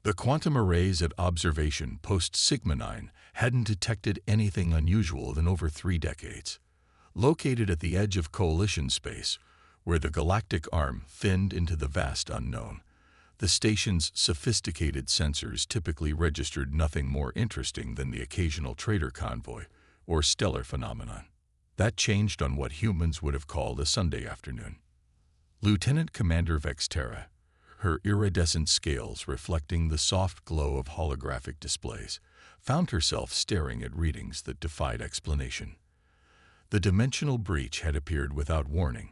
The quantum arrays at observation post-Sigma 9 hadn't detected anything unusual in over 3 decades. Located at the edge of Coalition space, where the galactic arm thinned into the vast unknown, the station's sophisticated sensors typically registered nothing more interesting than the occasional trader convoy or stellar phenomenon. That changed on what humans would have called a Sunday afternoon. Lieutenant Commander Vexterra, her iridescent scales reflecting the soft glow of holographic displays, found herself staring at readings that defied explanation. The dimensional breach had appeared without warning,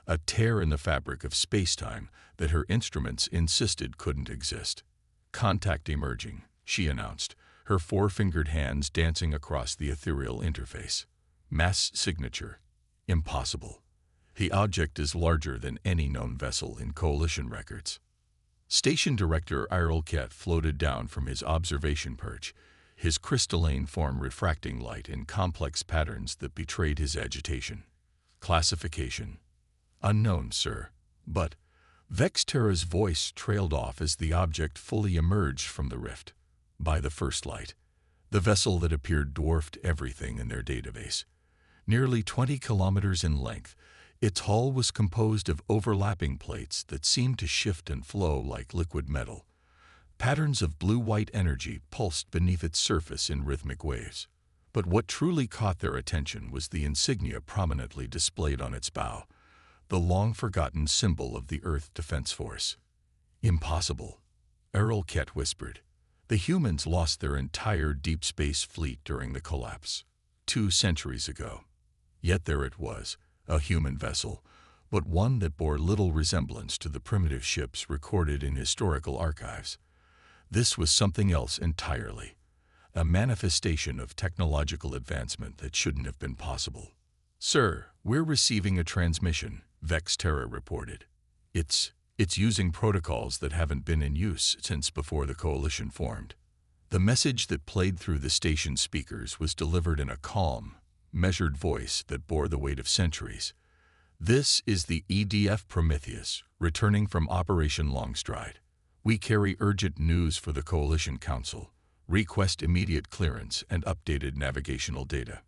a tear in the fabric of space-time that her instruments insisted couldn't exist. "Contact emerging," she announced, her four-fingered hands dancing across the ethereal interface. "Mass signature. Impossible. The object is larger than any known vessel in Coalition records." Station Director Irolket floated down from his observation perch, his crystalline form refracting light in complex patterns that betrayed his agitation. "Classification. Unknown, sir. But..." Vexterra's voice trailed off as the object fully emerged from the rift. By the first light, the vessel that appeared dwarfed everything in their database. Nearly 20 kilometers in length, its hull was composed of overlapping plates that seemed to shift and flow like liquid metal. Patterns of blue-white energy pulsed beneath its surface in rhythmic waves. But what truly caught their attention was the insignia prominently displayed on its bow, the long-forgotten symbol of the Earth Defense Force. "Impossible," Irolket whispered. "The humans lost their entire deep space fleet during the collapse 2 centuries ago. Yet there it was, a human vessel, but one that bore little resemblance to the primitive ships recorded in historical archives. This was something else entirely, a manifestation of technological advancement that shouldn't have been possible." "Sir, we're receiving a transmission," Vexterra reported. It's using protocols that haven't been in use since before the Coalition formed." The message that played through the station speakers was delivered in a calm, measured voice that bore the weight of centuries. "This is the EDF Prometheus, returning from Operation Longstride. We carry urgent news for the Coalition Council. Request immediate clearance and updated navigational data."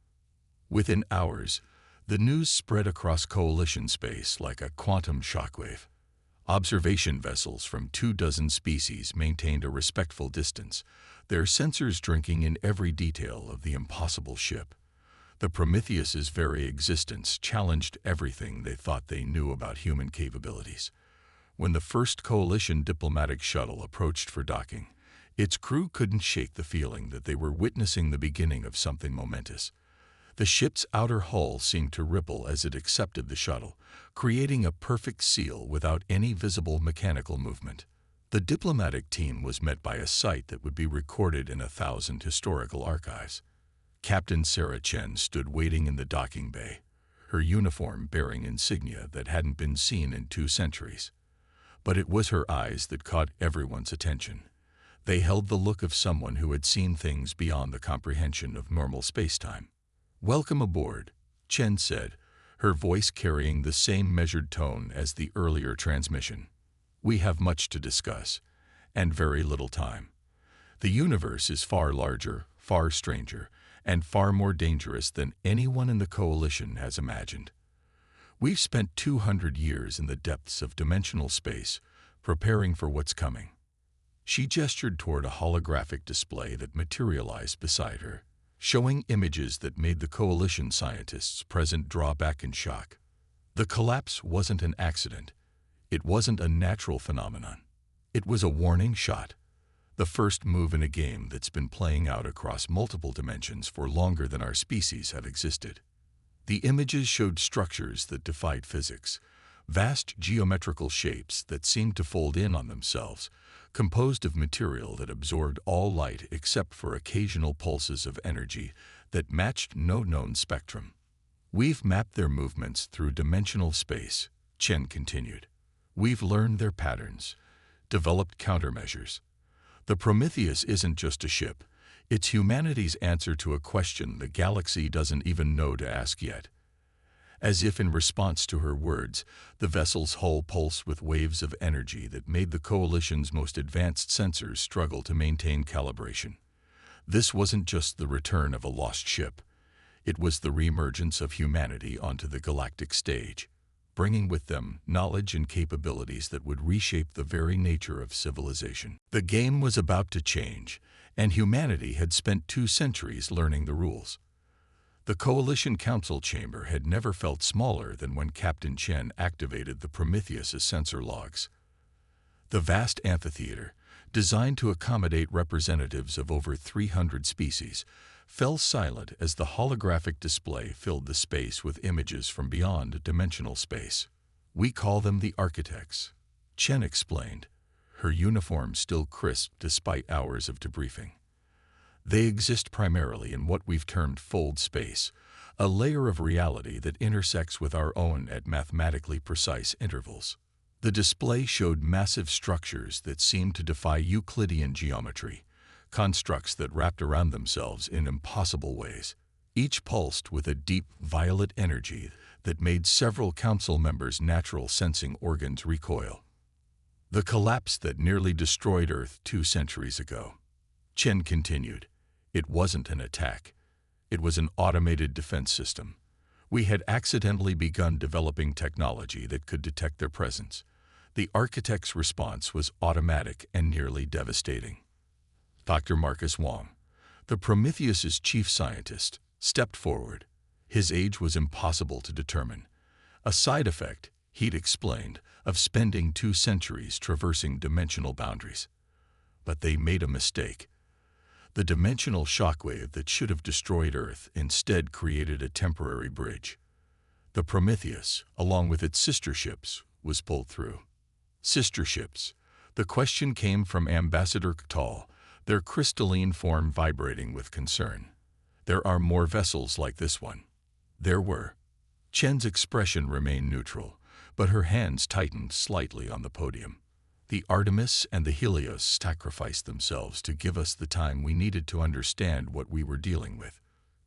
Within hours, the news spread across Coalition space like a quantum shockwave. Observation vessels from 24 species maintained a respectful distance, their sensors drinking in every detail of the impossible ship. The Prometheus's very existence challenged everything they thought they knew about human capabilities. When the first Coalition diplomatic shuttle approached for docking, its crew couldn't shake the feeling that they were witnessing the beginning of something momentous. The ship's outer hull seemed to ripple as it accepted the shuttle, creating a perfect seal without any visible mechanical movement. The diplomatic team was met by a sight that would be recorded in 1,000 historical archives. Captain Sarah Chen stood waiting in the docking bay, her uniform bearing insignia that hadn't been seen in 2 centuries. But it was her eyes that caught everyone's attention. They held the look of someone who had seen things beyond the comprehension of normal spacetime. "Welcome aboard," Chen said, her voice carrying the same measured tone as the earlier transmission. "We have much to discuss, and very little time. The universe is far larger, far stranger, and far more dangerous than anyone in the Coalition has imagined. We've spent 200 years in the depths of dimensional space, preparing for what's coming." She gestured toward a holographic display that materialized beside her, showing images that made the Coalition scientists present draw back in shock. The collapse wasn't an accident. It wasn't a natural phenomenon. It was a warning shot, the first move in a game that's been playing out across multiple dimensions for longer than our species have existed. The images showed structures that defied physics, vast geometrical shapes that seemed to fold in on themselves, composed of material that absorbed all light except for occasional pulses of energy that matched no known spectrum. "We've mapped their movements through dimensional space," Chen continued. "We've learned their patterns, developed countermeasures. The Prometheus isn't just a ship. It's humanity's answer to a question the galaxy doesn't even know to ask yet. As if in response to her words, the vessel's hull pulsed with waves of energy that made the Coalition's most advanced sensors struggle to maintain calibration. This wasn't just the return of a lost ship. It was the reemergence of humanity onto the galactic stage, bringing with them knowledge and capabilities that would reshape the very nature of civilization. The game was about to change, and humanity had spent 2 centuries learning the rules. The Coalition Council chamber had never felt smaller than when Captain Chen activated the Prometheus's sensor logs. The vast amphitheater, designed to accommodate representatives of over 300 species, fell silent as the holographic display filled the space with images from beyond dimensional space. "We call them the architects," Chen explained, her uniform still crisp despite hours of debriefing. "They exist primarily in what we've termed fold space, a layer of reality that intersects with our own at mathematically precise intervals." The display showed massive structures that seemed to defy Euclidean geometry, constructs that wrapped around themselves in impossible ways, each pulsed with a deep violet energy that made several council members' natural sensing organs recoil. "The collapse that nearly destroyed Earth 2 centuries ago," Chen continued. "It wasn't an attack. It was an automated defense system. We had accidentally begun developing technology that could detect their presence. The architect's response was automatic and nearly devastating." Dr. Marcus Wong, the Prometheus's chief scientist, stepped forward. His age was impossible to determine. A side effect, he'd explained, of spending 2 centuries traversing dimensional boundaries. But they made a mistake. The dimensional shockwave that should have destroyed Earth instead created a temporary bridge. The Prometheus, along with its sister ships, was pulled through. Sister ships. The question came from Ambassador Ktal, their crystalline form vibrating with concern. "There are more vessels like this one." There were. Chen's expression remained neutral, but her hands tightened slightly on the podium. "The Artemis and the Helios sacrificed themselves to give us the time we needed to understand what we were dealing with,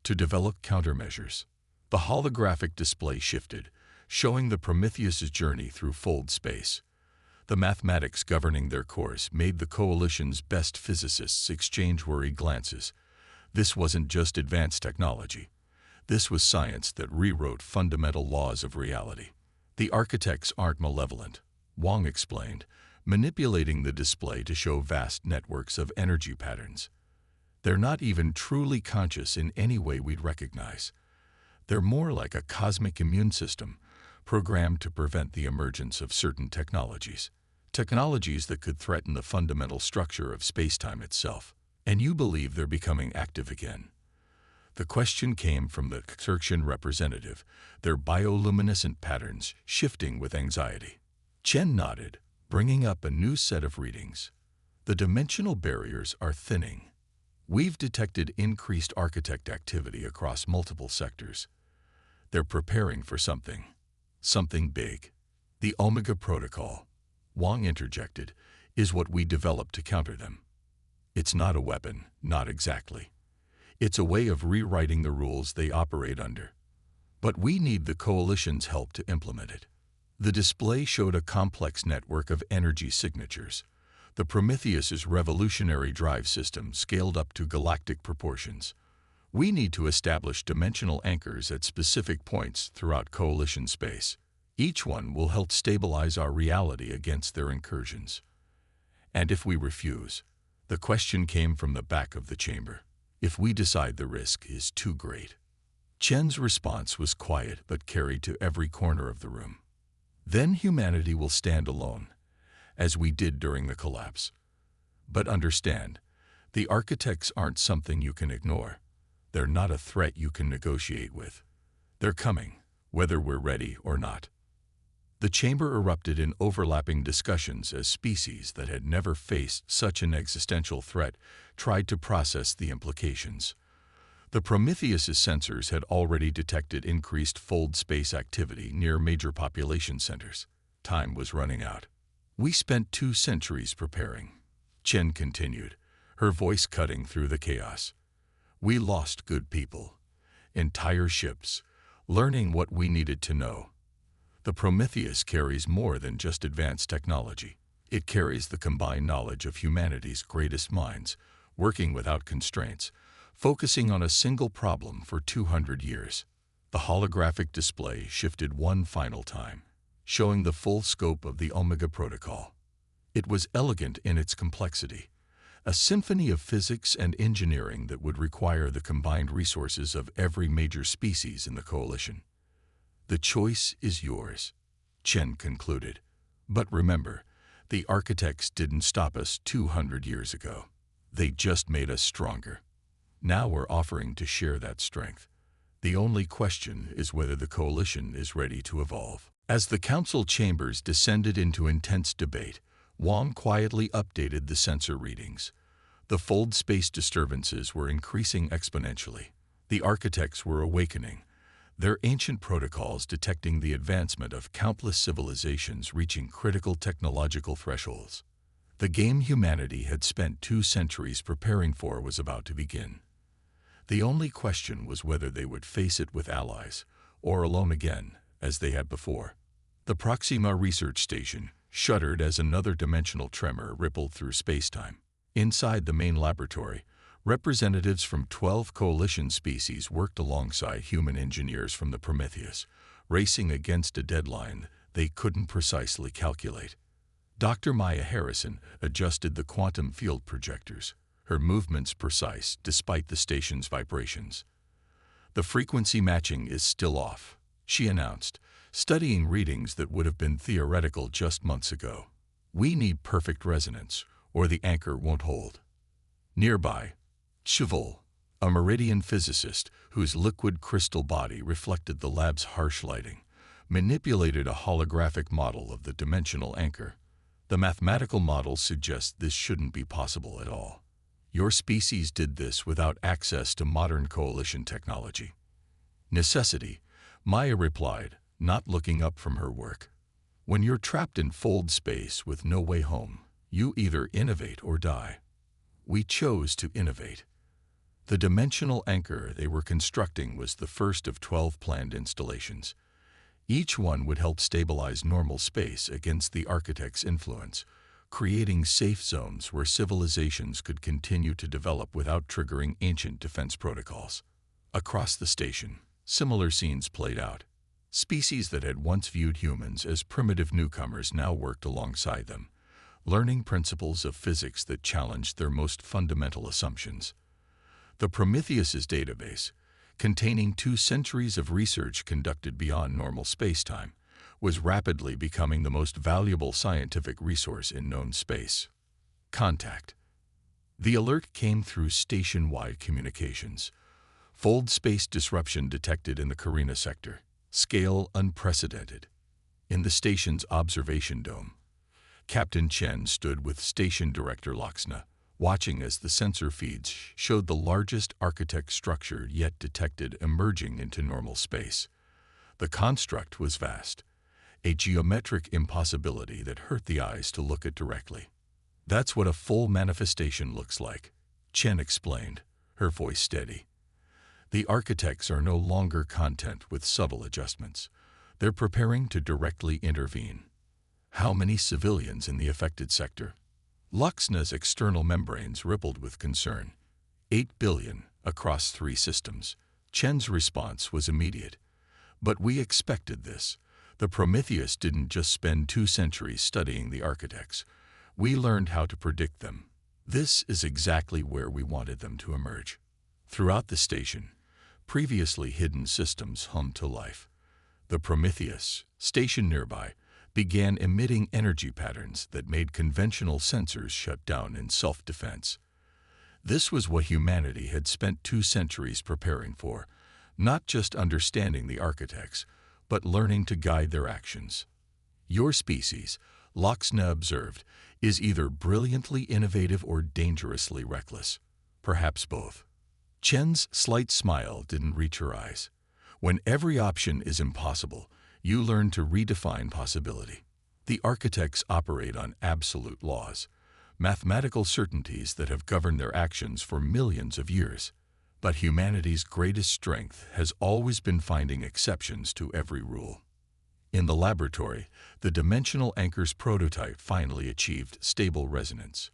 to develop countermeasures." The holographic display shifted, showing the Prometheus's journey through fold space. The mathematics governing their course made the Coalition's best physicists exchange worried glances. This wasn't just advanced technology. This was science that rewrote fundamental laws of reality. "The architects aren't malevolent," Wong explained, manipulating the display to show vast networks of energy patterns. "They're not even truly conscious in any way we'd recognize. They're more like a cosmic immune system, programmed to prevent the emergence of certain technologies that could threaten the fundamental structure of spacetime itself. And you believe they're becoming active again?" The question came from the Xerxian representative, their bioluminescent patterns shifting with anxiety. Chen nodded, bringing up a new set of readings. "The dimensional barriers are thinning. We've detected increased architect activity across multiple sectors. They're preparing for something big. The Omega Protocol," Wong interjected, "is what we developed to counter them. It's not a weapon, not exactly. It's a way of rewriting the rules they operate under. But we need the Coalition's help to implement it." The display showed a complex network of energy signatures. The Prometheus's revolutionary drive system scaled up to galactic proportions. "We need to establish dimensional anchors at specific points throughout Coalition space. Each one will help stabilize our reality against their incursions. And if we refuse," the question came from the back of the chamber, "if we decide the risk is too great." Chen's response was quiet but carried to every corner of the room. "Then humanity will stand alone, as we did during the collapse. But understand, the architects aren't something you can ignore. They're not a threat you can negotiate with. They're coming, whether we're ready or not." The chamber erupted in overlapping discussions as species that had never faced such an existential threat tried to process the implications. The Prometheus's sensors had already detected increased fold space activity near major population centers. Time was running out. "We spent 2 centuries preparing," Chen continued, her voice cutting through the chaos. "We lost good people, entire ships, learning what we needed to know. The Prometheus carries more than just advanced technology. It carries the combined knowledge of humanity's greatest minds, working without constraints, focusing on a single problem for 200 years. The holographic display shifted one final time, showing the full scope of the Omega Protocol. It was elegant in its complexity, a symphony of physics and engineering that would require the combined resources of every major species in the Coalition. "The choice is yours," Chen concluded. "But remember, the architects didn't stop us 200 years ago. They just made us stronger. Now we're offering to share that strength. The only question is whether the Coalition is ready to evolve." As the council chambers descended into intense debate, Wang quietly updated the sensor readings. The fold space disturbances were increasing exponentially. The architects were awakening, their ancient protocols detecting the advancement of countless civilizations reaching critical technological thresholds. The game humanity had spent 2 centuries preparing for was about to begin. The only question was whether they would face it with allies, or alone again, as they had before. The Proxima research station shuddered as another dimensional tremor rippled through spacetime. Inside the main laboratory, representatives from 12 Coalition species worked alongside human engineers from the Prometheus, racing against a deadline they couldn't precisely calculate. Dr. Maya Harrison adjusted the quantum field projectors, her movements precise despite the station's vibrations. "The frequency matching is still off," she announced, studying readings that would have been theoretical just months ago. "We need perfect resonance, or the anchor won't hold." Nearby, Chevol, a Meridian physicist whose liquid crystal body reflected the lab's harsh lighting, manipulated a holographic model of the dimensional anchor. "The mathematical models suggest this shouldn't be possible at all. Your species did this without access to modern Coalition technology." "Necessity," Maya replied, not looking up from her work. "When you're trapped in fold space with no way home, you either innovate or die. We chose to innovate." The dimensional anchor they were constructing was the first of 12 planned installations. Each one would help stabilize normal space against the architect's influence, creating safe zones where civilizations could continue to develop without triggering ancient defense protocols. Across the station, similar scenes played out. Species that had once viewed humans as primitive newcomers now worked alongside them, learning principles of physics that challenged their most fundamental assumptions. The Prometheus's database, containing 2 centuries of research conducted beyond normal spacetime, was rapidly becoming the most valuable scientific resource in known space. Contact. The alert came through station-wide communications. Fold space disruption detected in the Carina sector. Scale unprecedented. In the station's observation dome, Captain Chen stood with Station Director Loxna, watching as the sensor feeds showed the largest architect structure yet detected emerging into normal space. The construct was vast, a geometric impossibility that hurt the eyes to look at directly. "That's what a full manifestation looks like," Chen explained, her voice steady. "The architects are no longer content with subtle adjustments. They're preparing to directly intervene." "How many civilians in the affected sector?" Luxna's external membranes rippled with concern. 8 billion across 3 systems. Chen's response was immediate. "But we expected this. The Prometheus didn't just spend 2 centuries studying the architects. We learned how to predict them. This is exactly where we wanted them to emerge." Throughout the station, previously hidden systems hummed to life. The Prometheus, stationed nearby, began emitting energy patterns that made conventional sensors shut down in self-defense. This was what humanity had spent 2 centuries preparing for, not just understanding the architects, but learning to guide their actions. "Your species," Loxna observed, "is either brilliantly innovative or dangerously reckless. Perhaps both." Chen's slight smile didn't reach her eyes. "When every option is impossible, you learn to redefine possibility. The architects operate on absolute laws, mathematical certainties that have governed their actions for millions of years. But humanity's greatest strength has always been finding exceptions to every rule. In the laboratory, the dimensional anchor's prototype finally achieved stable resonance.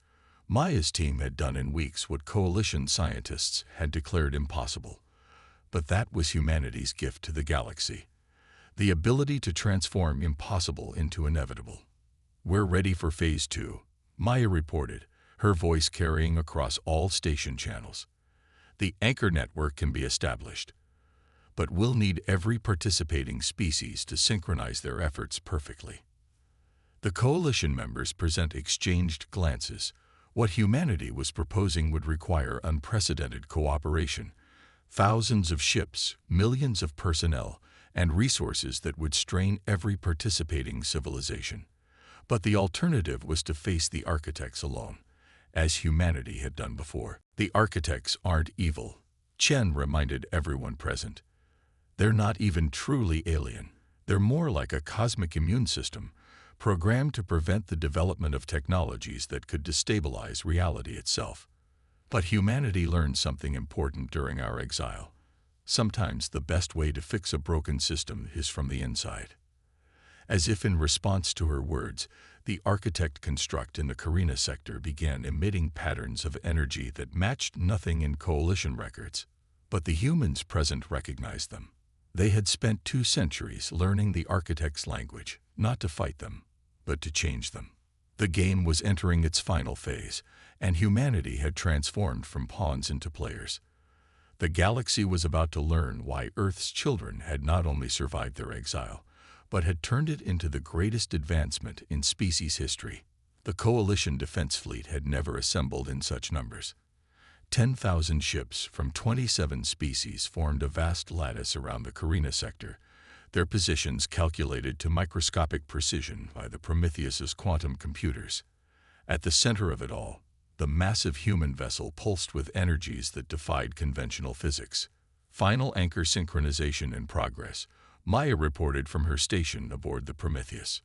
Maya's team had done in weeks what Coalition scientists had declared impossible. But that was humanity's gift to the galaxy. The ability to transform impossible into inevitable. "We're ready for Phase 2, Maya reported, her voice carrying across all station channels. "The anchor network can be established, but we'll need every participating species to synchronize their efforts perfectly." The Coalition members exchanged glances. What humanity was proposing would require unprecedented cooperation, thousands of ships, millions of personnel, and resources that would strain every participating civilization. But the alternative was to face the architects alone, as humanity had done before. "The architects aren't evil," Chen reminded everyone present. "They're not even truly alien. They're more like a cosmic immune system, programmed to prevent the development of technologies that could destabilize reality itself." But humanity learned something important during our exile. Sometimes the best way to fix a broken system is from the inside. As if in response to her words, the architect construct in the Carina sector began emitting patterns of energy that matched nothing in Coalition records. But the humans present recognized them. They had spent 2 centuries learning the architect's language, not to fight them, but to change them. The game was entering its final phase, and humanity had transformed from pawns into players. The galaxy was about to learn why Earth's children had not only survived their exile, but had turned it into the greatest advancement in species history. The Coalition defense fleet had never assembled in such numbers. 10,000 ships from 27 species formed a vast lattice around the Carina sector, their positions calculated to microscopic precision by the Prometheus's quantum computers. At the center of it all, the massive human vessel pulsed with energies that defied conventional physics. "Final anchor synchronization in progress," Maya reported from her station aboard the Prometheus.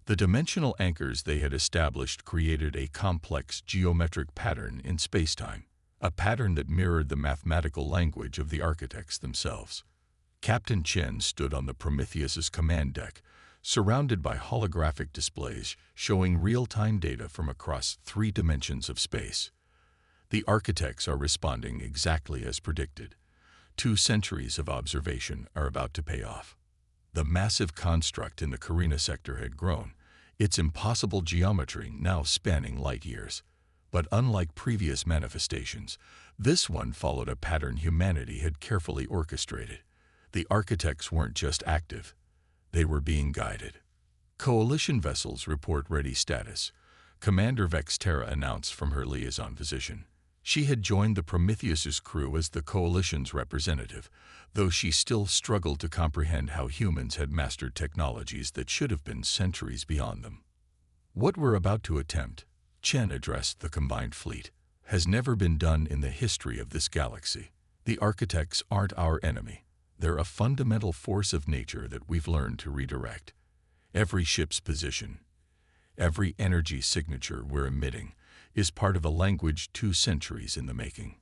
The dimensional anchors they had established created a complex geometric pattern in spacetime, a pattern that mirrored the mathematical language of the architects themselves. Captain Chen stood on the Prometheus's command deck, surrounded by holographic displays showing real-time data from across 3 dimensions of space. The architects are responding exactly as predicted. 2 centuries of observation are about to pay off. The massive construct in the Carina sector had grown, its impossible geometry now spanning light years. But unlike previous manifestations, this one followed a pattern humanity had carefully orchestrated. The architects weren't just active, they were being guided. "Coalition vessels report ready status," Commander Vexterra announced from her liaison position. She had joined the Prometheus's crew as the Coalition's representative, though she still struggled to comprehend how humans had mastered technologies that should have been centuries beyond them. "What we're about to attempt," Chen addressed the combined fleet, "has never been done in the history of this galaxy. The architects aren't our enemy. They're a fundamental force of nature that we've learned to redirect. Every ship's position, every energy signature we're emitting, is part of a language 2 centuries in the making."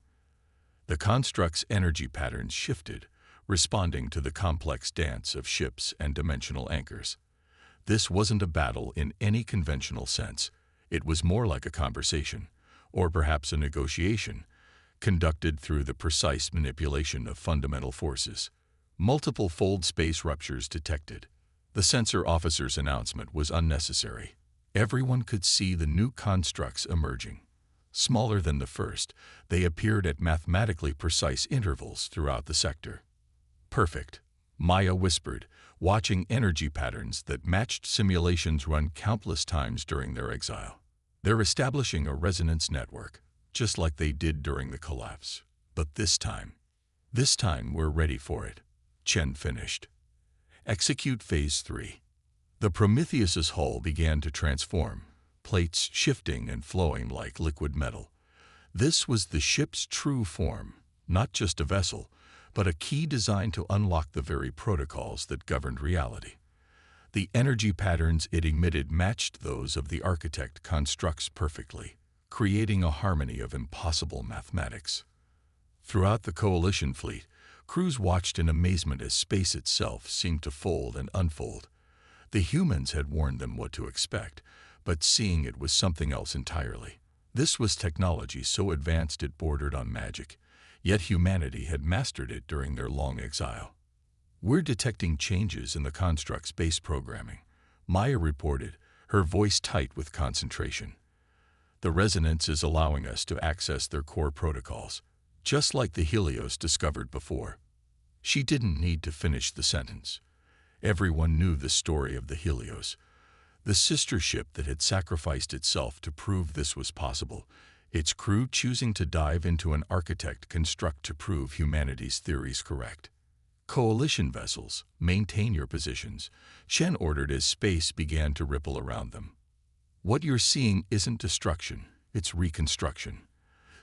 The construct's energy patterns shifted, responding to the complex dance of ships and dimensional anchors. This wasn't a battle in any conventional sense. It was more like a conversation, or perhaps a negotiation, conducted through the precise manipulation of fundamental forces. Multiple fold space ruptures detected. The sensor officer's announcement was unnecessary. Everyone could see the new constructs emerging. Smaller than the first, they appeared at mathematically precise intervals throughout the sector. "Perfect," Maya whispered, watching energy patterns that matched simulations run countless times during their exile. "They're establishing a resonance network, just like they did during the collapse. But this time we're ready for it," Chen finished. "Execute Phase 3. The Prometheus's hull began to transform, plates shifting and flowing like liquid metal. This was the ship's true form, not just a vessel, but a key designed to unlock the very protocols that governed reality. The energy patterns it emitted matched those of the architect constructs perfectly, creating a harmony of impossible mathematics. Throughout the Coalition fleet, crews watched in amazement as space itself seemed to fold and unfold. The humans had warned them what to expect, but seeing it was something else entirely. This was technology so advanced it bordered on magic, yet humanity had mastered it during their long exile. "We're detecting changes in the construct's base programming," Maya reported, her voice tight with concentration. "The resonance is allowing us to access their core protocols, just like the Helios discovered before." She didn't need to finish the sentence. Everyone knew the story of the Helios, the sister ship that had sacrificed itself to prove this was possible, its crew choosing to dive into an architect construct to prove humanity's theories correct. "Coalition vessels, maintain your positions," Chen ordered as space began to ripple around them. "What you're seeing isn't destruction, it's reconstruction.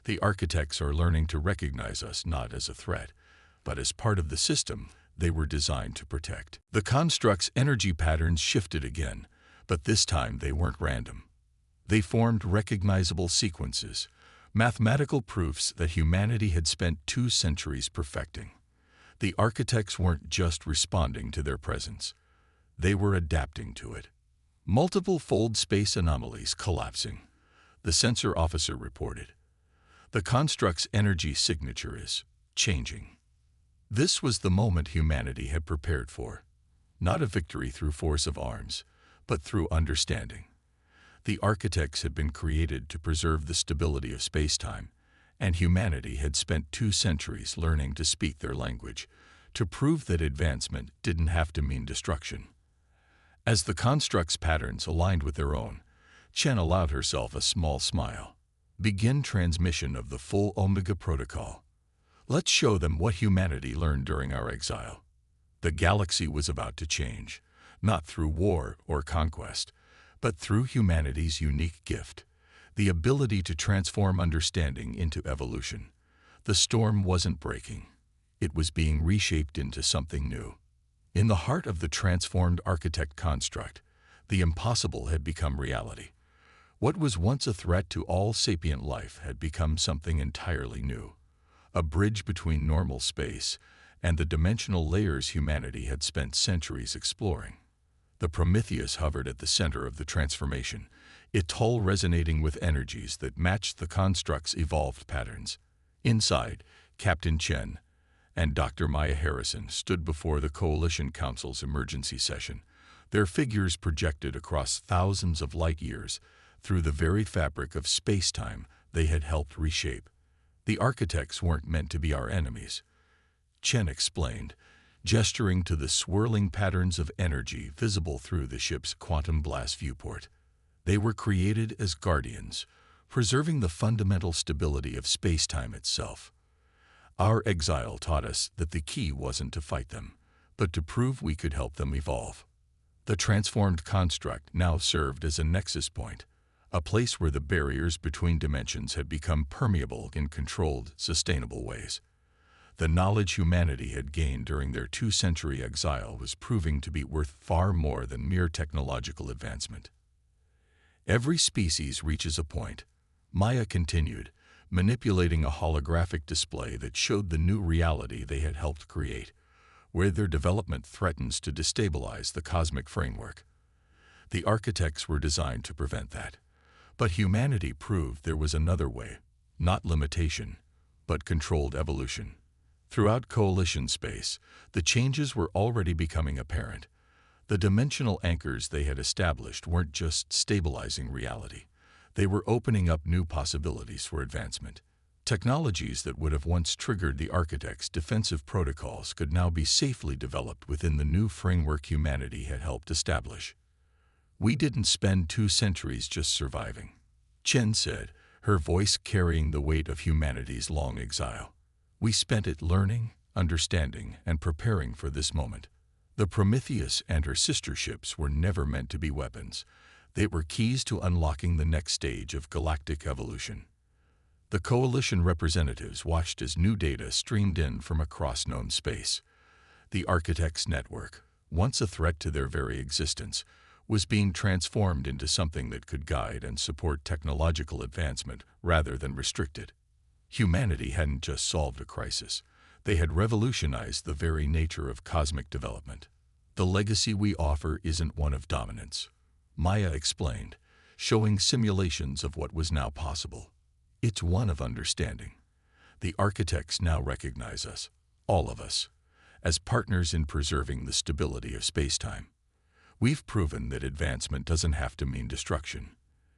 The architects are learning to recognize us not as a threat, but as part of the system they were designed to protect." The construct's energy patterns shifted again, but this time they weren't random. They formed recognizable sequences, mathematical proofs that humanity had spent 2 centuries perfecting. The architects weren't just responding to their presence. They were adapting to it. "Multiple fold space anomalies collapsing," the sensor officer reported. "The construct's energy signature is changing." This was the moment humanity had prepared for. Not a victory through force of arms, but through understanding. The architects had been created to preserve the stability of space-time, and humanity had spent 2 centuries learning to speak their language, to prove that advancement didn't have to mean destruction. As the construct's patterns aligned with their own, Chen allowed herself a small smile. "Begin transmission of the full Omega Protocol. Let's show them what humanity learned during our exile." The galaxy was about to change, not through war or conquest, but through humanity's unique gift, the ability to transform understanding into evolution. The storm wasn't breaking. It was being reshaped into something new. In the heart of the transformed architect construct, the impossible had become reality. What was once a threat to all sapient life had become something entirely new. A bridge between normal space and the dimensional layers humanity had spent centuries exploring. The Prometheus hovered at the center of the transformation, its hull resonating with energies that matched the construct's evolved patterns. Inside, Captain Chen and Dr. Maya Harrison stood before the Coalition Council's emergency session, their figures projected across thousands of light years through the very fabric of space-time they had helped reshape. "The architects weren't meant to be our enemies," Chen explained, gesturing to the swirling patterns of energy visible through the ship's quantum blast viewport. "They were created as guardians, preserving the fundamental stability of space-time itself. Our exile taught us that the key wasn't to fight them, but to prove we could help them evolve." The transformed construct now served as a nexus point, a place where the barriers between dimensions had become permeable in controlled, sustainable ways. The knowledge humanity had gained during their 2-century exile was proving to be worth far more than mere technological advancement. "Every species reaches a point," Maya continued, manipulating a holographic display that showed the new reality they had helped create, where their development threatens to destabilize the cosmic framework. The architects were designed to prevent that. But humanity proved there was another way, not limitation, but controlled evolution. Throughout Coalition space, the changes were already becoming apparent. The dimensional anchors they had established weren't just stabilizing reality. They were opening up new possibilities for advancement. Technologies that would have once triggered the architects' defensive protocols could now be safely developed within the new framework humanity had helped establish. "We didn't spend 2 centuries just surviving," Chen said, her voice carrying the weight of humanity's long exile. "We spent it learning, understanding, and preparing for this moment." The Prometheus and her sister ships were never meant to be weapons. They were keys to unlocking the next stage of galactic evolution. The Coalition representatives watched as new data streamed in from across known space. The architects' network, once a threat to their very existence, was being transformed into something that could guide and support technological advancement rather than restrict it. Humanity hadn't just solved a crisis. They had revolutionized the very nature of cosmic development. The legacy we offer isn't one of dominance, Maya explained, showing simulations of what was now possible. It's one of understanding. The architects now recognize us, all of us, as partners in preserving the stability of spacetime. We've proven that advancement doesn't have to mean destruction.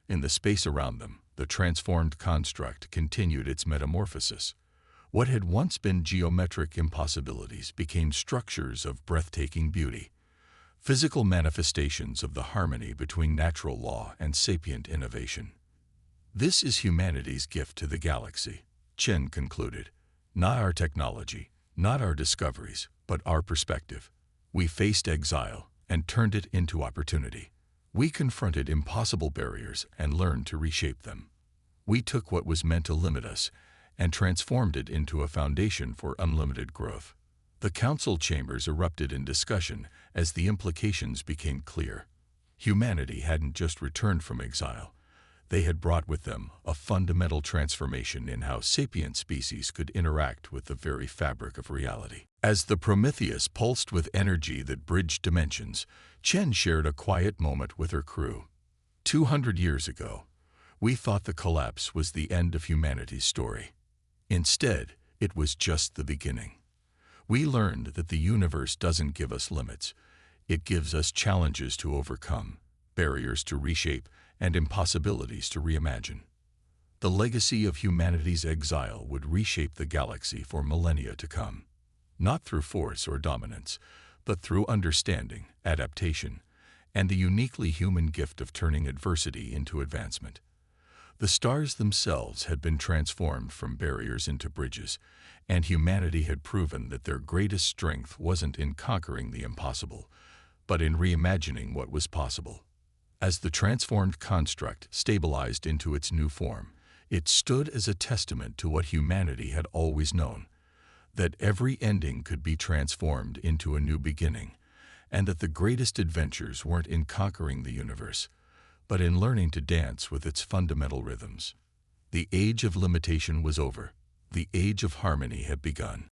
In the space around them, the transformed construct continued its metamorphosis. What had once been geometric impossibilities became structures of breathtaking beauty, physical manifestations of the harmony between natural law and sapient innovation. This is humanity's gift to the galaxy, Chen concluded. Not our technology, not our discoveries, but our perspective. We faced exile and turned it into opportunity. We confronted impossible barriers and learned to reshape them. We took what was meant to limit us and transformed it into a foundation for unlimited growth. The council chambers erupted in discussion as the implications became clear. Humanity hadn't just returned from exile. They had brought with them a fundamental transformation in how sapient species could interact with the very fabric of reality. As the Prometheus pulsed with energy that bridged dimensions, Chen shared a quiet moment with her crew. 200 years ago, we thought the collapse was the end of humanity's story. Instead, it was just the beginning. We learned that the universe doesn't give us limits. It gives us challenges to overcome, barriers to reshape, and impossibilities to reimagine. The legacy of humanity's exile would reshape the galaxy for millennia to come, not through force or dominance, but through understanding, adaptation, and the uniquely human gift of turning adversity into advancement. The stars themselves had been transformed from barriers into bridges, and humanity had proven that their greatest strength wasn't in conquering the impossible, but in reimagining what was possible. As the transformed construct stabilized into its new form, it stood as a testament to what humanity had always known, that every ending could be transformed into a new beginning, and that the greatest adventures weren't in conquering the universe, but in learning to dance with its fundamental rhythms. The age of limitation was over. The age of harmony had begun.